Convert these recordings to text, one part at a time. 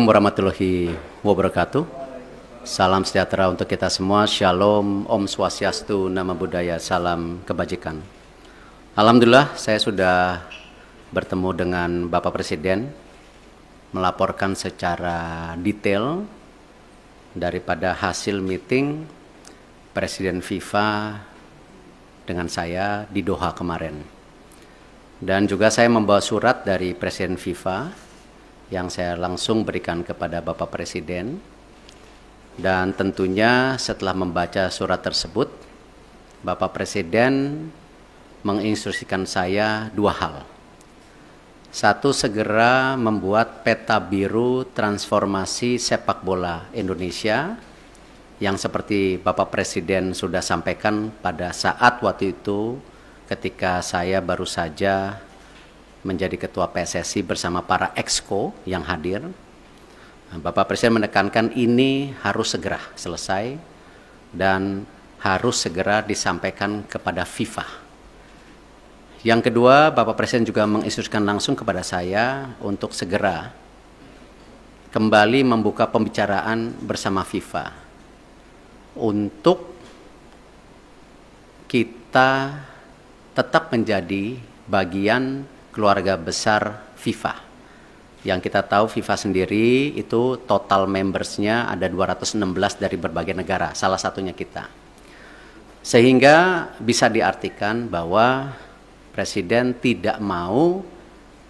Warahmatullahi wabarakatuh. Salam sejahtera untuk kita semua. Shalom, Om Swastiastu, Namo Buddhaya, salam kebajikan. Alhamdulillah saya sudah bertemu dengan Bapak Presiden, melaporkan secara detail daripada hasil meeting Presiden FIFA dengan saya di Doha kemarin. Dan juga saya membawa surat dari Presiden FIFA yang saya langsung berikan kepada Bapak Presiden. Dan tentunya setelah membaca surat tersebut, Bapak Presiden menginstruksikan saya dua hal. Satu, segera membuat peta biru transformasi sepak bola Indonesia yang seperti Bapak Presiden sudah sampaikan pada saat waktu itu ketika saya baru saja menjadi ketua PSSI bersama para exco yang hadir. Bapak Presiden menekankan ini harus segera selesai dan harus segera disampaikan kepada FIFA. Yang kedua, Bapak Presiden juga menginstruksikan langsung kepada saya untuk segera kembali membuka pembicaraan bersama FIFA untuk kita tetap menjadi bagian keluarga besar FIFA. Yang kita tahu FIFA sendiri itu total membersnya ada 216 dari berbagai negara, salah satunya kita. Sehingga bisa diartikan bahwa Presiden tidak mau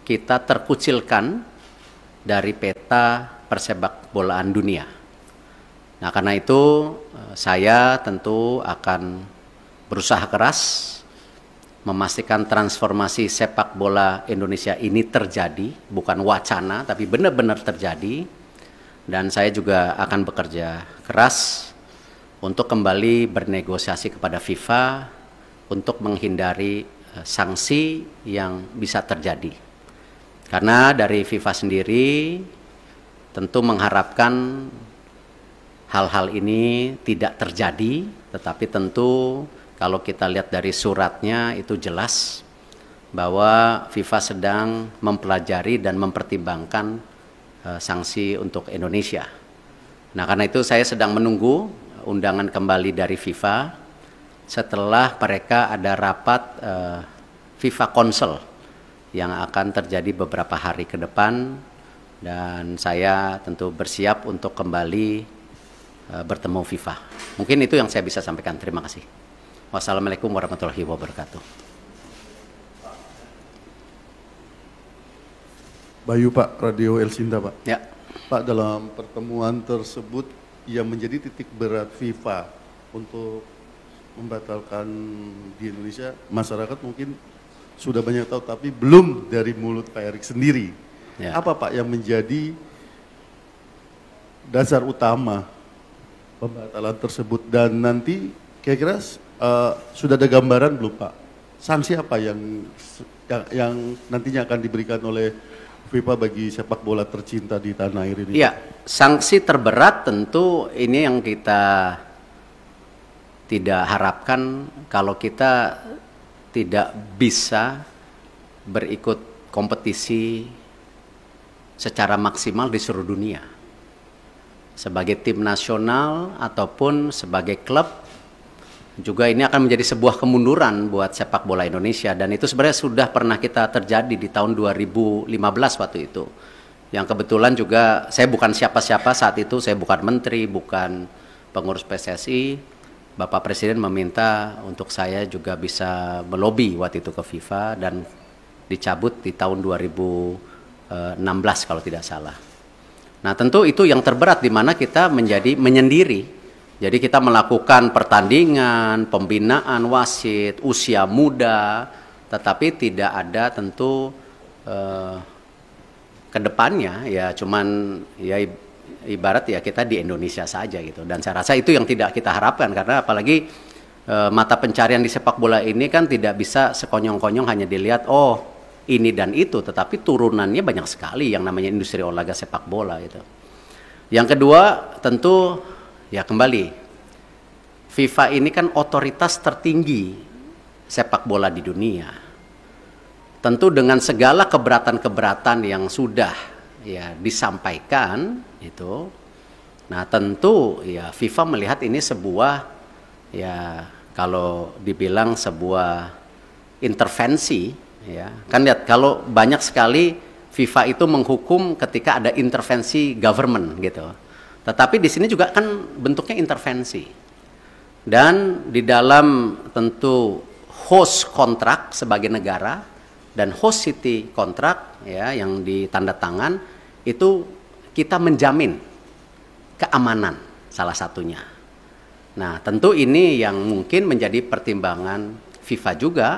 kita terkucilkan dari peta persepak bolaan dunia. Nah, karena itu saya tentu akan berusaha keras memastikan transformasi sepak bola Indonesia ini terjadi, bukan wacana, tapi benar-benar terjadi. Dan saya juga akan bekerja keras untuk kembali bernegosiasi kepada FIFA untuk menghindari sanksi yang bisa terjadi. Karena dari FIFA sendiri tentu mengharapkan hal-hal ini tidak terjadi, tetapi tentu kalau kita lihat dari suratnya itu jelas bahwa FIFA sedang mempelajari dan mempertimbangkan sanksi untuk Indonesia. Nah, karena itu saya sedang menunggu undangan kembali dari FIFA setelah mereka ada rapat FIFA Council yang akan terjadi beberapa hari ke depan, dan saya tentu bersiap untuk kembali bertemu FIFA. Mungkin itu yang saya bisa sampaikan. Terima kasih. Wassalamualaikum warahmatullahi wabarakatuh. Bayu Pak, Radio El Sinta Pak. Ya. Pak, dalam pertemuan tersebut yang menjadi titik berat FIFA untuk membatalkan di Indonesia, masyarakat mungkin sudah banyak tahu, tapi belum dari mulut Pak Erik sendiri. Ya. Apa Pak yang menjadi dasar utama pembatalan tersebut, dan nanti kira-kira sudah ada gambaran belum Pak? Sanksi apa yang nantinya akan diberikan oleh FIFA bagi sepak bola tercinta di tanah air ini? Iya, sanksi terberat tentu ini yang kita tidak harapkan kalau kita tidak bisa berikut kompetisi secara maksimal di seluruh dunia. Sebagai tim nasional ataupun sebagai klub, juga ini akan menjadi sebuah kemunduran buat sepak bola Indonesia, dan itu sebenarnya sudah pernah kita terjadi di tahun 2015 waktu itu. Yang kebetulan juga saya bukan siapa-siapa saat itu, saya bukan menteri, bukan pengurus PSSI. Bapak Presiden meminta untuk saya juga bisa melobi waktu itu ke FIFA dan dicabut di tahun 2016 kalau tidak salah. Nah, tentu itu yang terberat di mana kita menjadi menyendiri. Jadi kita melakukan pertandingan, pembinaan wasit, usia muda, tetapi tidak ada tentu ke depannya ya cuman ya ibarat ya kita di Indonesia saja gitu. Dan saya rasa itu yang tidak kita harapkan, karena apalagi mata pencarian di sepak bola ini kan tidak bisa sekonyong-konyong hanya dilihat oh ini dan itu, tetapi turunannya banyak sekali yang namanya industri olahraga sepak bola gitu. Yang kedua tentu ya kembali, FIFA ini kan otoritas tertinggi sepak bola di dunia. Tentu dengan segala keberatan-keberatan yang sudah ya disampaikan itu, nah tentu ya FIFA melihat ini sebuah, ya kalau dibilang sebuah intervensi, ya kan lihat kalau banyak sekali FIFA itu menghukum ketika ada intervensi government gitu. Tetapi di sini juga kan bentuknya intervensi. Dan di dalam tentu host kontrak sebagai negara dan host city kontrak ya yang ditanda tangan itu kita menjamin keamanan salah satunya. Nah, tentu ini yang mungkin menjadi pertimbangan FIFA juga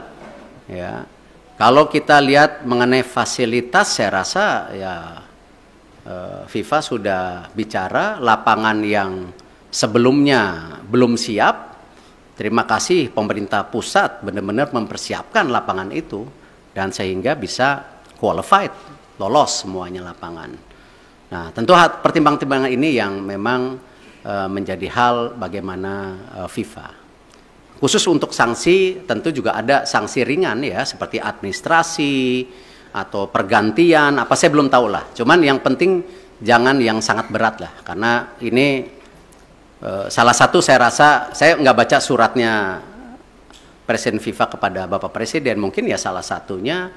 ya. Kalau kita lihat mengenai fasilitas, saya rasa ya FIFA sudah bicara lapangan yang sebelumnya belum siap. Terima kasih pemerintah pusat benar-benar mempersiapkan lapangan itu dan sehingga bisa qualified, lolos semuanya lapangan. Nah, tentu pertimbangan-pertimbangan ini yang memang menjadi hal bagaimana FIFA. Khusus untuk sanksi tentu juga ada sanksi ringan ya seperti administrasi atau pergantian apa saya belum tahu lah. Cuman yang penting jangan yang sangat berat lah karena ini salah satu saya rasa saya nggak baca suratnya Presiden FIFA kepada Bapak Presiden, mungkin ya salah satunya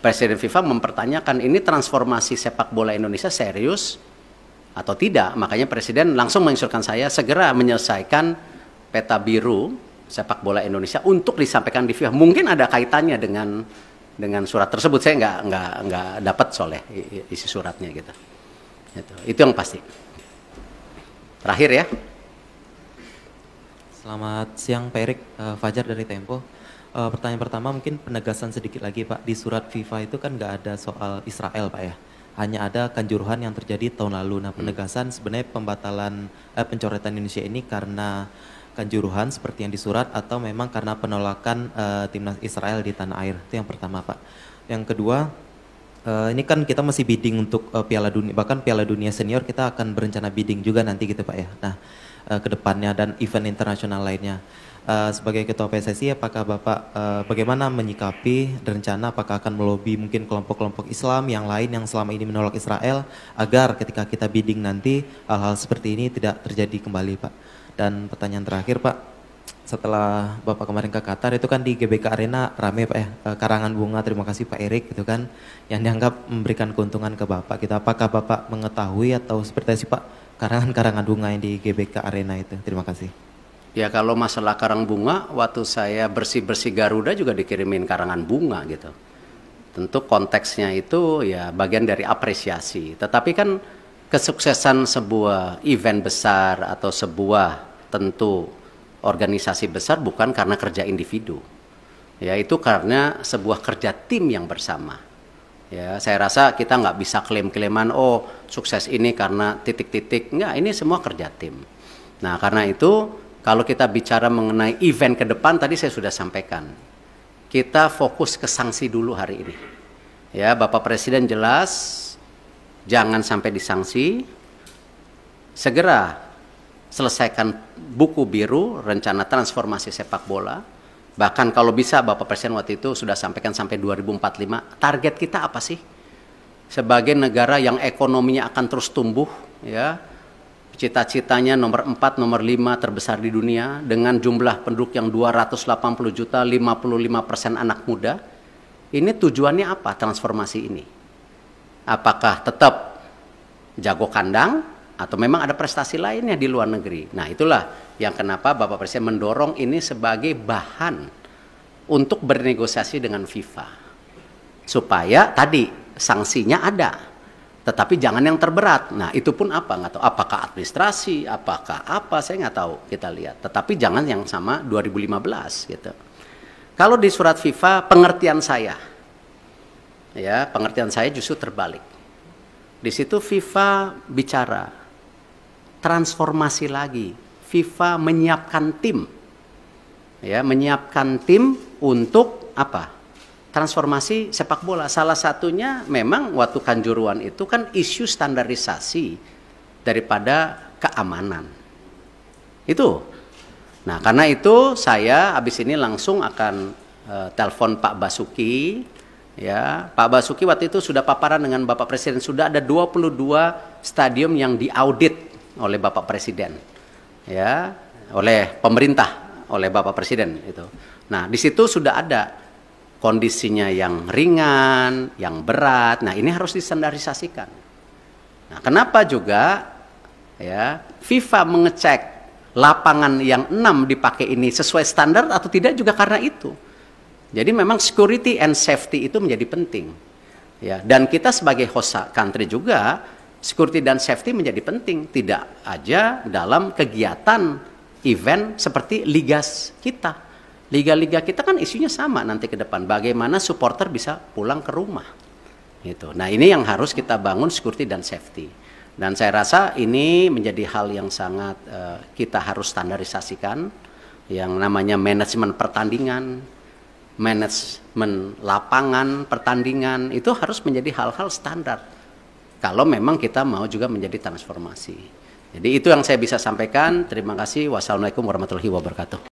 Presiden FIFA mempertanyakan ini transformasi sepak bola Indonesia serius atau tidak. Makanya Presiden langsung menginstruksikan saya segera menyelesaikan peta biru sepak bola Indonesia untuk disampaikan di FIFA. Mungkin ada kaitannya dengan surat tersebut. Saya nggak dapat soalnya isi suratnya gitu. Itu yang pasti. Terakhir ya. Selamat siang Pak Erik, Fajar dari Tempo. Pertanyaan pertama mungkin penegasan sedikit lagi Pak. Di surat FIFA itu kan nggak ada soal Israel Pak ya. Hanya ada kanjuruhan yang terjadi tahun lalu. Nah penegasan sebenarnya pembatalan pencoretan Indonesia ini karena kanjuruhan seperti yang disurat atau memang karena penolakan timnas Israel di tanah air. Itu yang pertama Pak. Yang kedua, ini kan kita masih bidding untuk Piala Dunia, bahkan Piala Dunia Senior kita akan berencana bidding juga nanti gitu Pak ya. Nah ke depannya dan event internasional lainnya. Sebagai Ketua PSSI apakah Bapak bagaimana menyikapi rencana apakah akan melobi mungkin kelompok-kelompok Islam yang lain yang selama ini menolak Israel agar ketika kita bidding nanti hal-hal seperti ini tidak terjadi kembali Pak. Dan pertanyaan terakhir Pak, setelah Bapak kemarin ke Qatar itu kan di GBK Arena rame Pak ya, karangan bunga terima kasih Pak Erik gitu kan, yang dianggap memberikan keuntungan ke Bapak gitu. Apakah Bapak mengetahui atau seperti sih Pak karangan-karangan bunga yang di GBK Arena itu? Terima kasih. Ya kalau masalah karang bunga, waktu saya bersih-bersih Garuda juga dikirimin karangan bunga gitu. Tentu konteksnya itu ya bagian dari apresiasi. Tetapi kan kesuksesan sebuah event besar atau sebuah tentu organisasi besar bukan karena kerja individu. Ya itu karena sebuah kerja tim yang bersama. Ya saya rasa kita nggak bisa klaim-klaiman oh sukses ini karena titik-titik. Enggak, ini semua kerja tim. Nah karena itu kalau kita bicara mengenai event ke depan tadi saya sudah sampaikan. Kita fokus ke sanksi dulu hari ini. Ya Bapak Presiden jelas jangan sampai disanksi, segera selesaikan buku biru rencana transformasi sepak bola. Bahkan kalau bisa Bapak Presiden waktu itu sudah sampaikan sampai 2045. Target kita apa sih? Sebagai negara yang ekonominya akan terus tumbuh, ya, cita-citanya nomor 4, nomor 5 terbesar di dunia dengan jumlah penduduk yang 280 juta, 55% anak muda. Ini tujuannya apa transformasi ini? Apakah tetap jago kandang atau memang ada prestasi lainnya di luar negeri? Nah itulah yang kenapa Bapak Presiden mendorong ini sebagai bahan untuk bernegosiasi dengan FIFA. Supaya tadi sanksinya ada, tetapi jangan yang terberat. Nah itu pun apa? Nggak tahu. Apakah administrasi, apakah apa, saya nggak tahu, kita lihat. Tetapi jangan yang sama 2015 gitu. Kalau di surat FIFA pengertian saya, ya pengertian saya justru terbalik. Di situ FIFA bicara transformasi lagi. FIFA menyiapkan tim, ya menyiapkan tim untuk apa? Transformasi sepak bola. Salah satunya memang waktu Kanjuruhan itu kan isu standarisasi daripada keamanan. Itu. Nah karena itu saya habis ini langsung akan telepon Pak Basuki Ya, Pak Basuki waktu itu sudah paparan dengan Bapak Presiden, sudah ada 22 stadium yang diaudit oleh Bapak Presiden. Ya, oleh pemerintah, oleh Bapak Presiden itu. Nah, di situ sudah ada kondisinya yang ringan, yang berat. Nah, ini harus distandarisasikan. Nah, kenapa juga ya FIFA mengecek lapangan yang 6 dipakai ini sesuai standar atau tidak juga karena itu. Jadi memang security and safety itu menjadi penting. Ya, dan kita sebagai host country juga security dan safety menjadi penting, tidak aja dalam kegiatan event seperti liga kita. Liga-liga kita kan isunya sama nanti ke depan, bagaimana supporter bisa pulang ke rumah. Gitu. Nah, ini yang harus kita bangun security dan safety. Dan saya rasa ini menjadi hal yang sangat kita harus standarisasikan, yang namanya manajemen pertandingan, manajemen lapangan pertandingan itu harus menjadi hal-hal standar kalau memang kita mau juga menjadi transformasi. Jadi itu yang saya bisa sampaikan. Terima kasih. Wassalamualaikum warahmatullahi wabarakatuh.